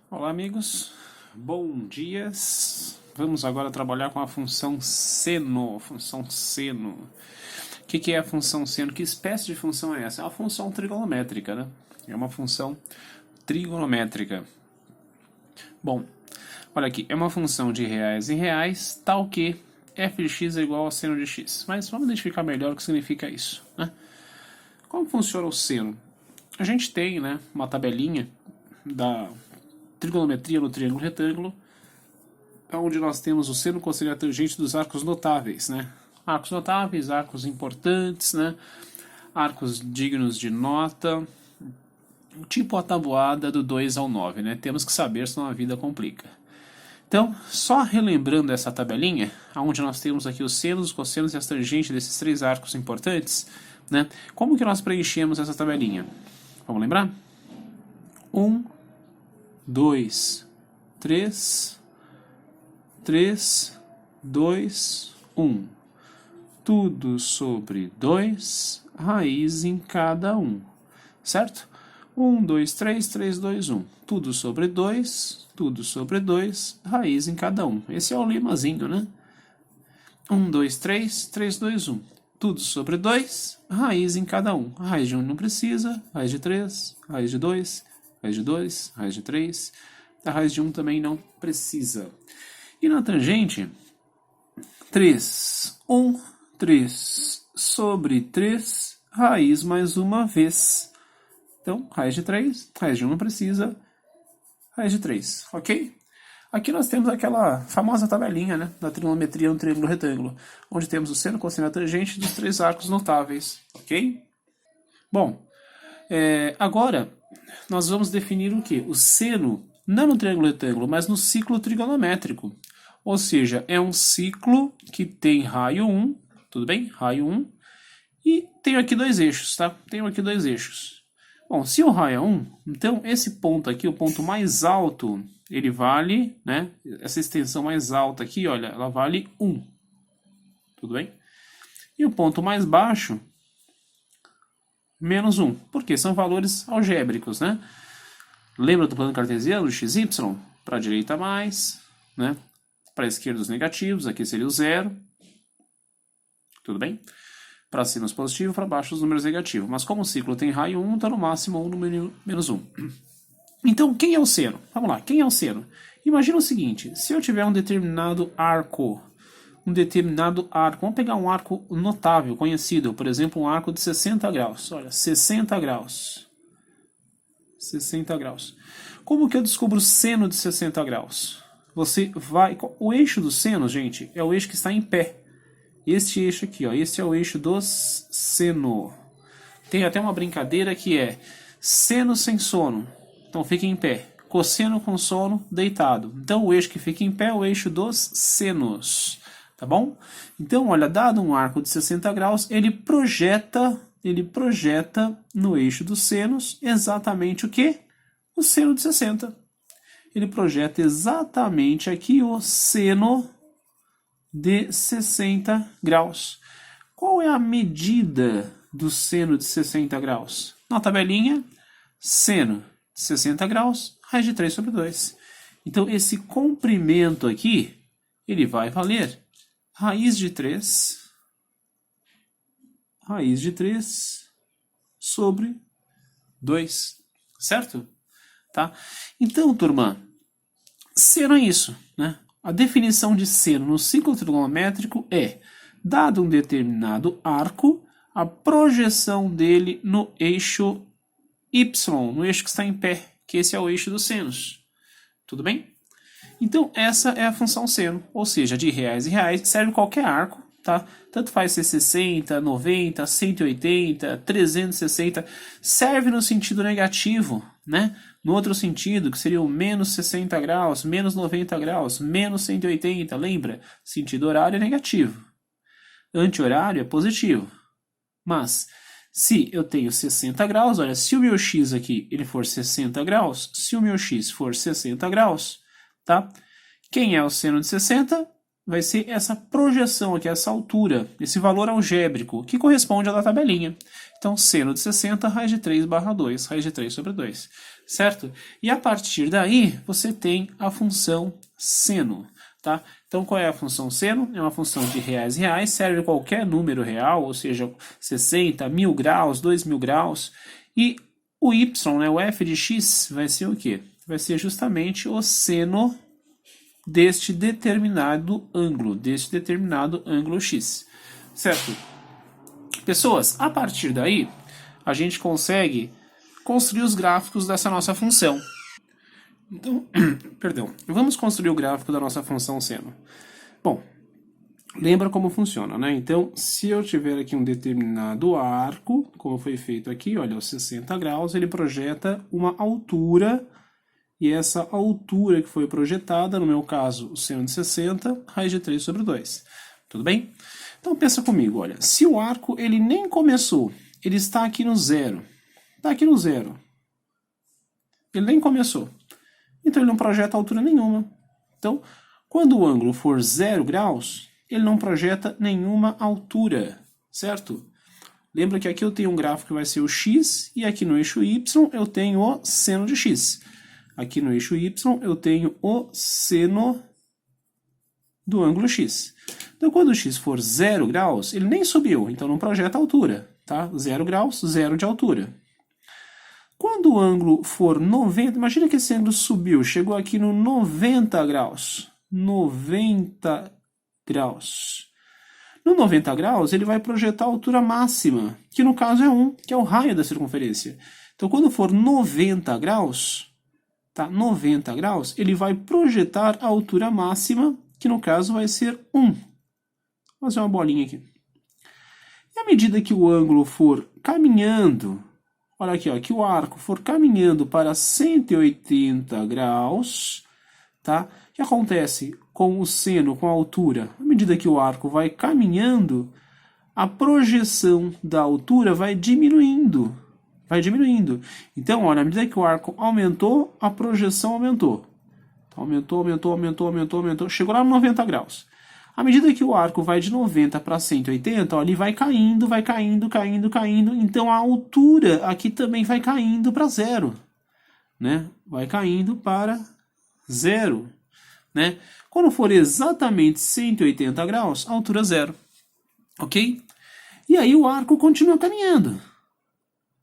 Olá, amigos. Bom dias. Vamos agora trabalhar com a função seno. Função seno. O que é a função seno? Que espécie de função é essa? É uma função trigonométrica, né? É uma função trigonométrica. Bom, olha aqui. É uma função de reais em reais, tal que f de x é igual a seno de x. Mas vamos identificar melhor o que significa isso, né? Como funciona o seno? A gente tem, né, uma tabelinha da trigonometria no triângulo retângulo, onde nós temos o seno, cosseno e a tangente dos arcos notáveis, né? Arcos notáveis, arcos importantes, né? Arcos dignos de nota, tipo a tabuada do 2 ao 9, né? Temos que saber, senão a vida complica. Então, só relembrando essa tabelinha, onde nós temos aqui os senos, os cossenos e as tangentes desses três arcos importantes, né? Como que nós preenchemos essa tabelinha? Vamos lembrar? 1, 2, 3, 3, 2, 1. Tudo sobre 2, raiz em cada um. Certo? 1, 2, 3, 3, 2, 1. Tudo sobre 2, raiz em cada um. Esse é o limazinho, né? 1, 2, 3, 3, 2, 1. Tudo sobre 2, raiz em cada um. A raiz de 1 não precisa, raiz de 3, raiz de 2, raiz de 2, raiz de 3. A raiz de 1 também não precisa. E na tangente, 3, 1, 3 sobre 3, raiz mais uma vez. Então, raiz de 3, raiz de 1 não precisa, raiz de 3, ok? Aqui nós temos aquela famosa tabelinha, né, da trigonometria no triângulo retângulo, onde temos o seno, cosseno e a tangente dos três arcos notáveis, ok? Bom, agora nós vamos definir o quê? O seno, não no triângulo retângulo, mas no ciclo trigonométrico. Ou seja, é um ciclo que tem raio 1, tudo bem? Raio 1. E tenho aqui dois eixos, tá? Tenho aqui dois eixos. Bom, se o raio é 1, então esse ponto aqui, o ponto mais alto, ele vale, né? Essa extensão mais alta aqui, olha, ela vale 1. Tudo bem? E o ponto mais baixo, menos 1. Porque são valores algébricos, né? Lembra do plano cartesiano, x, y? Para a direita mais, né? Para a esquerda os negativos, aqui seria o 0. Tudo bem? Para cima os positivos, para baixo os números negativos. Mas como o ciclo tem raio 1, está no máximo 1 no menos 1. Então, quem é o seno? Vamos lá, quem é o seno? Imagina o seguinte, se eu tiver um determinado arco, vamos pegar um arco notável, conhecido, por exemplo, um arco de 60 graus. Olha, 60 graus. 60 graus. Como que eu descubro o seno de 60 graus? Você vai... O eixo do seno, gente, é o eixo que está em pé. Este eixo aqui, ó, esse é o eixo do seno. Tem até uma brincadeira que é seno sem sono. Então fica em pé. Cosseno com sono, deitado. Então o eixo que fica em pé é o eixo dos senos. Tá bom? Então, olha, dado um arco de 60 graus, ele projeta no eixo dos senos exatamente o quê? O seno de 60. Ele projeta exatamente aqui o seno de 60 graus. Qual é a medida do seno de 60 graus? Na tabelinha, seno de 60 graus, raiz de 3 sobre 2. Então, esse comprimento aqui, ele vai valer raiz de 3 sobre 2. Certo? Tá? Então, turma, seno é isso, né? A definição de seno no ciclo trigonométrico é, dado um determinado arco, a projeção dele no eixo Y, no eixo que está em pé, que esse é o eixo dos senos. Tudo bem? Então, essa é a função seno, ou seja, de reais em reais, serve qualquer arco, tá? Tanto faz ser 60, 90, 180, 360, serve no sentido negativo, né? No outro sentido, que seria o menos 60 graus, menos 90 graus, menos 180, lembra? Sentido horário é negativo. Anti-horário é positivo. Mas, se eu tenho 60 graus, olha, se o meu x aqui ele for 60 graus, se o meu x for 60 graus, tá? Quem é o seno de 60? vai ser essa projeção aqui, essa altura, esse valor algébrico, que corresponde à da tabelinha. Então, seno de 60, raiz de 3 barra 2, raiz de 3 sobre 2, certo? E a partir daí, você tem a função seno, tá? Então, qual é a função seno? É uma função de reais, serve qualquer número real, ou seja, 60, 1000 graus, 2000 graus, e o y, né, o f de x, vai ser o quê? Vai ser justamente o seno deste determinado ângulo x, certo? Pessoas, a partir daí, a gente consegue construir os gráficos dessa nossa função. Então, perdão, vamos construir o gráfico da nossa função seno. Bom, lembra como funciona, né? Então, se eu tiver aqui um determinado arco, como foi feito aqui, olha, os 60 graus, ele projeta uma altura, e essa altura que foi projetada, no meu caso, o seno de 60, raiz de 3 sobre 2. Tudo bem? Então, pensa comigo, olha, se o arco ele nem começou, ele está aqui no zero, está aqui no zero, ele nem começou, então ele não projeta altura nenhuma. Então, quando o ângulo for 0 graus, ele não projeta nenhuma altura, certo? Lembra que aqui eu tenho um gráfico que vai ser o x, e aqui no eixo y eu tenho o seno de x. Aqui no eixo y eu tenho o seno do ângulo x. Então, quando o x for 0 graus, ele nem subiu, então não projeta altura, tá? 0 graus, 0 de altura. Quando o ângulo for 90, imagina que esse ângulo subiu, chegou aqui no 90 graus. 90 graus. No 90 graus, ele vai projetar a altura máxima, que no caso é 1, que é o raio da circunferência. Então, quando for 90 graus, tá? 90 graus, ele vai projetar a altura máxima, que no caso vai ser 1. Vou fazer uma bolinha aqui. E à medida que o ângulo for caminhando, olha aqui, ó, que o arco for caminhando para 180 graus, tá? O que acontece com o seno, com a altura? À medida que o arco vai caminhando, a projeção da altura vai diminuindo. Vai diminuindo. Então, olha, à medida que o arco aumentou, a projeção aumentou. Então, aumentou. Chegou lá no 90 graus. À medida que o arco vai de 90 para 180, ó, ele vai caindo. Então, a altura aqui também vai caindo para 0. Né? Vai caindo para 0. Né? Quando for exatamente 180 graus, a altura 0. Ok? E aí o arco continua caminhando.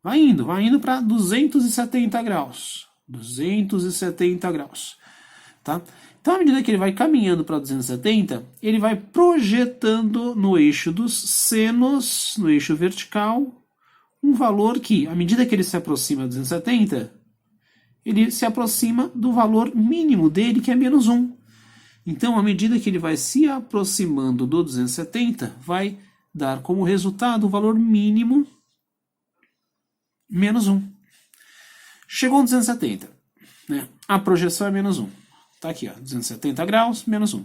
Vai indo para 270 graus. 270 graus. Tá? Então, à medida que ele vai caminhando para 270, ele vai projetando no eixo dos senos, no eixo vertical, um valor que, à medida que ele se aproxima de 270, ele se aproxima do valor mínimo dele, que é menos 1. Então, à medida que ele vai se aproximando do 270, vai dar como resultado o valor mínimo menos 1. Chegou a 270. Né? A projeção é menos 1. Está aqui, ó, 270 graus, menos 1.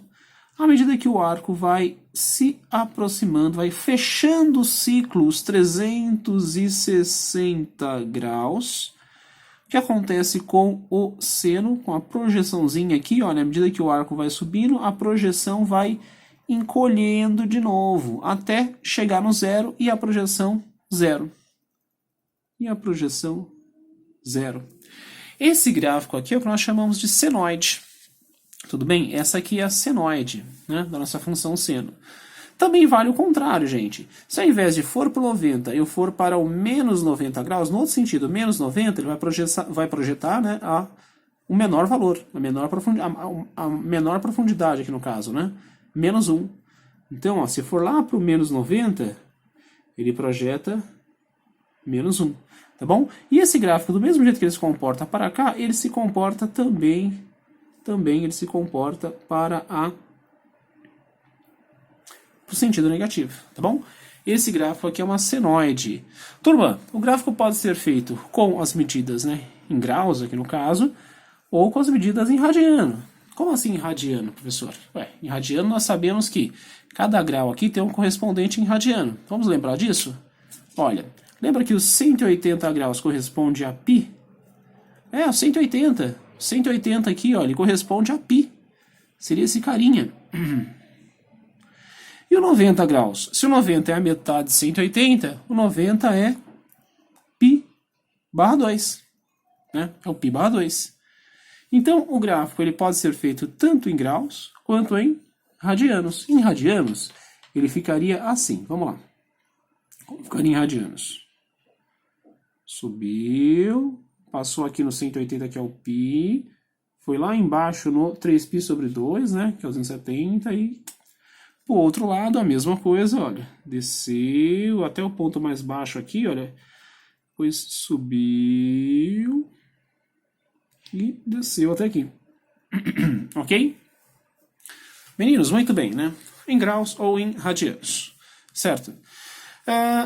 À medida que o arco vai se aproximando, vai fechando o ciclo, os 360 graus, o que acontece com o seno, com a projeçãozinha aqui, ó, à medida que o arco vai subindo, a projeção vai encolhendo de novo, até chegar no 0 e a projeção 0. E a projeção 0. Esse gráfico aqui é o que nós chamamos de senoide. Tudo bem? Essa aqui é a senoide, né, da nossa função seno. Também vale o contrário, gente. Se ao invés de for para o 90, eu for para o menos 90 graus, no outro sentido, menos 90, ele vai projetar né, o menor valor, a menor profundidade aqui no caso, né? Menos 1. Então, ó, se for lá para o menos 90, ele projeta menos 1. Tá bom? E esse gráfico, do mesmo jeito que ele se comporta para cá, ele se comporta também ele se comporta para o sentido negativo, tá bom? Esse gráfico aqui é uma senoide. Turma, o gráfico pode ser feito com as medidas, né, em graus, aqui no caso, ou com as medidas em radiano. Como assim em radiano, professor? Ué, em radiano nós sabemos que cada grau aqui tem um correspondente em radiano. Vamos lembrar disso? Olha, lembra que os 180 graus corresponde a π? É, os 180. 180 aqui, ó, ele corresponde a π. Seria esse carinha. E o 90 graus? Se o 90 é a metade de 180, o 90 é π/2. Né? É o π/2. Então, o gráfico ele pode ser feito tanto em graus quanto em radianos. Em radianos, ele ficaria assim. Vamos lá. Ficaria em radianos. Subiu, passou aqui no 180, que é o π, foi lá embaixo no 3π/2, né, que é o 270, e pro outro lado a mesma coisa, olha, desceu até o ponto mais baixo aqui, olha, depois subiu e desceu até aqui. Ok? Meninos, muito bem, né? Em graus ou em radianos, certo?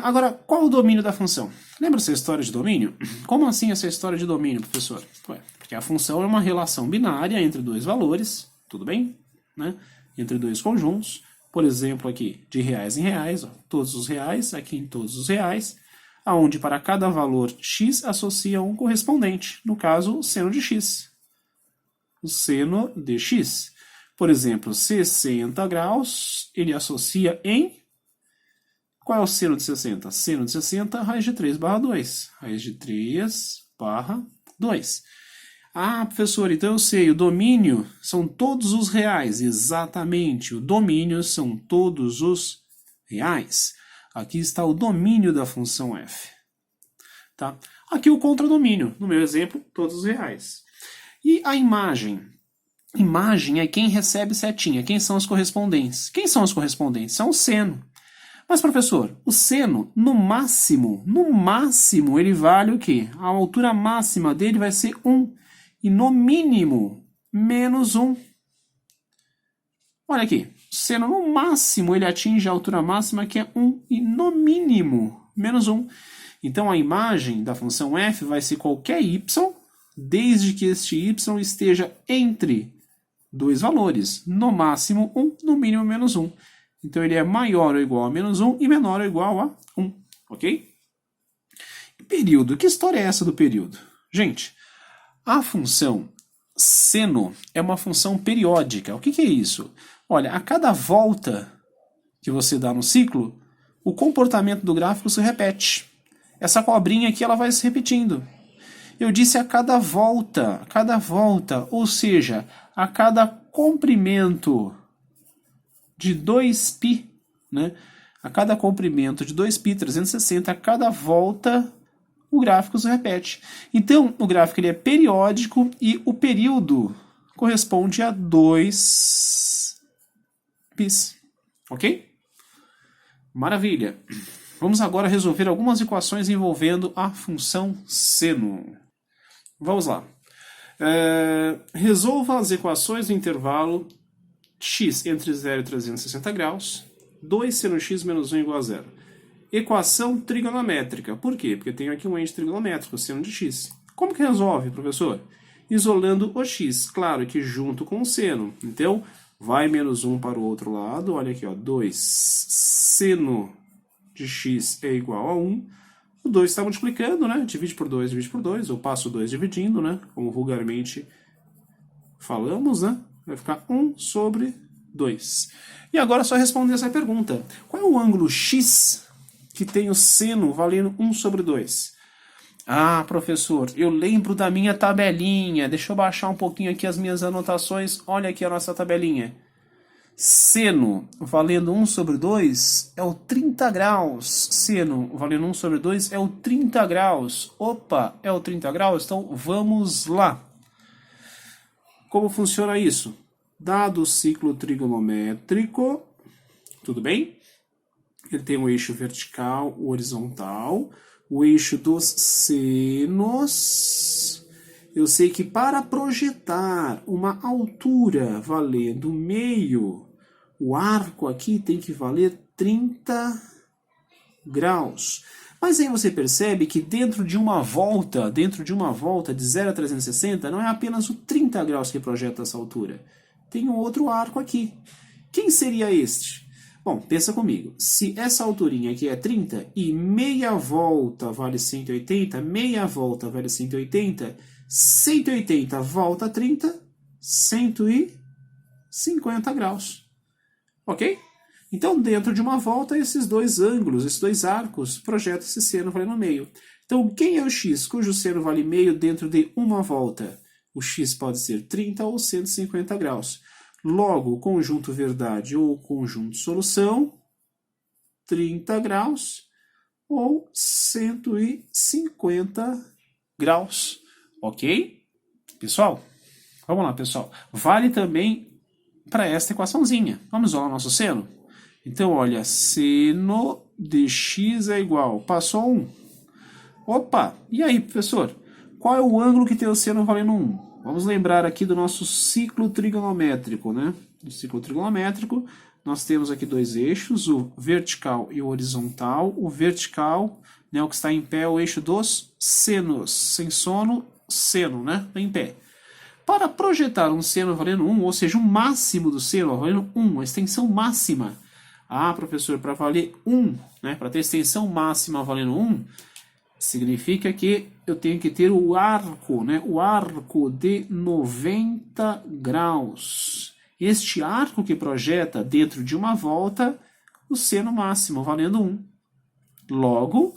Agora, qual o domínio da função? Lembra essa história de domínio? Como assim essa história de domínio, professor? Ué, porque a função é uma relação binária entre dois valores, tudo bem? Né? Entre dois conjuntos, por exemplo, aqui de reais em reais, ó, todos os reais, aqui em todos os reais, aonde para cada valor x associa um correspondente, no caso, o seno de x. O seno de x. Por exemplo, 60 graus, ele associa em... Qual é o seno de 60? Seno de 60, raiz de 3/2. Raiz de 3/2. Ah, professor, então eu sei, o domínio são todos os reais. Exatamente, o domínio são todos os reais. Aqui está o domínio da função f. Tá? Aqui o contradomínio, no meu exemplo, todos os reais. E a imagem? Imagem é quem recebe setinha. Quem são os correspondentes? Quem são os correspondentes? São o seno. Mas, professor, o seno, no máximo, ele vale o quê? A altura máxima dele vai ser 1. E no mínimo, menos 1. Olha aqui, o seno no máximo, ele atinge a altura máxima que é 1. E no mínimo, menos 1. Então, a imagem da função f vai ser qualquer y, desde que este y esteja entre dois valores. No máximo 1, no mínimo menos 1. Então, ele é maior ou igual a menos 1 e menor ou igual a 1, ok? Período. Que história é essa do período? Gente, a função seno é uma função periódica. O que é isso? Olha, a cada volta que você dá no ciclo, o comportamento do gráfico se repete. Essa cobrinha aqui ela vai se repetindo. Eu disse a cada volta, ou seja, a cada comprimento de 2π, né? A cada comprimento de 2π, 360, a cada volta o gráfico se repete. Então, o gráfico ele é periódico e o período corresponde a 2πs. Ok? Maravilha. Vamos agora resolver algumas equações envolvendo a função seno. Vamos lá. Resolva as equações do intervalo x entre 0 e 360 graus, 2 seno x menos 1 igual a 0. Equação trigonométrica. Por quê? Porque tenho aqui um ente trigonométrico, seno de x. Como que resolve, professor? Isolando o x. Claro que junto com o seno. Então, vai menos 1 para o outro lado. Olha aqui, ó, 2 seno de x é igual a 1. O 2 está multiplicando, né? Divide por 2, ou passo 2 dividindo, né? Como vulgarmente falamos, né? Vai ficar 1 sobre 2. E agora é só responder essa pergunta. Qual é o ângulo x que tem o seno valendo 1 sobre 2? Ah, professor, eu lembro da minha tabelinha. Deixa eu baixar um pouquinho aqui as minhas anotações. Olha aqui a nossa tabelinha. Seno valendo 1 sobre 2 é o 30 graus. Seno valendo 1 sobre 2 é o 30 graus. Opa, é o 30 graus? Então vamos lá. Como funciona isso? Dado o ciclo trigonométrico, tudo bem? Ele tem o eixo vertical, o horizontal, o eixo dos senos. Eu sei que para projetar uma altura valendo meio, o arco aqui tem que valer 30 graus. Mas aí você percebe que dentro de uma volta de 0 a 360, não é apenas o 30 graus que projeta essa altura. Tem um outro arco aqui. Quem seria este? Bom, pensa comigo. Se essa alturinha aqui é 30 e meia volta vale 180, meia volta vale 180, 180 volta 30, 150 graus. Ok? Então, dentro de uma volta, esses dois ângulos, esses dois arcos, projetam esse seno valendo meio. Então, quem é o x cujo seno vale meio dentro de uma volta? O x pode ser 30 ou 150 graus. Logo, o conjunto verdade ou conjunto solução, 30 graus ou 150 graus. Ok? Pessoal, vamos lá, pessoal. Vale também para esta equaçãozinha. Vamos isolar nosso seno? Então, olha, seno de x é igual. Passou 1. Opa! E aí, professor? Qual é o ângulo que tem o seno valendo 1? Vamos lembrar aqui do nosso ciclo trigonométrico, né? No ciclo trigonométrico, nós temos aqui dois eixos, o vertical e o horizontal. O vertical, né, o que está em pé, é o eixo dos senos. Sem sono, seno, né? Em pé. Para projetar um seno valendo 1, ou seja, o máximo do seno valendo 1, a extensão máxima. Ah, professor, para valer 1, né, para ter extensão máxima valendo 1, significa que eu tenho que ter o arco, né, o arco de 90 graus. Este arco que projeta dentro de uma volta o seno máximo valendo 1. Logo,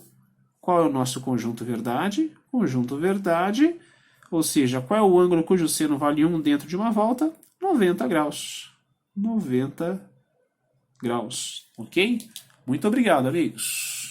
qual é o nosso conjunto verdade? Conjunto verdade, ou seja, qual é o ângulo cujo seno vale 1 dentro de uma volta? 90 graus. 90 graus, ok? Muito obrigado, amigos.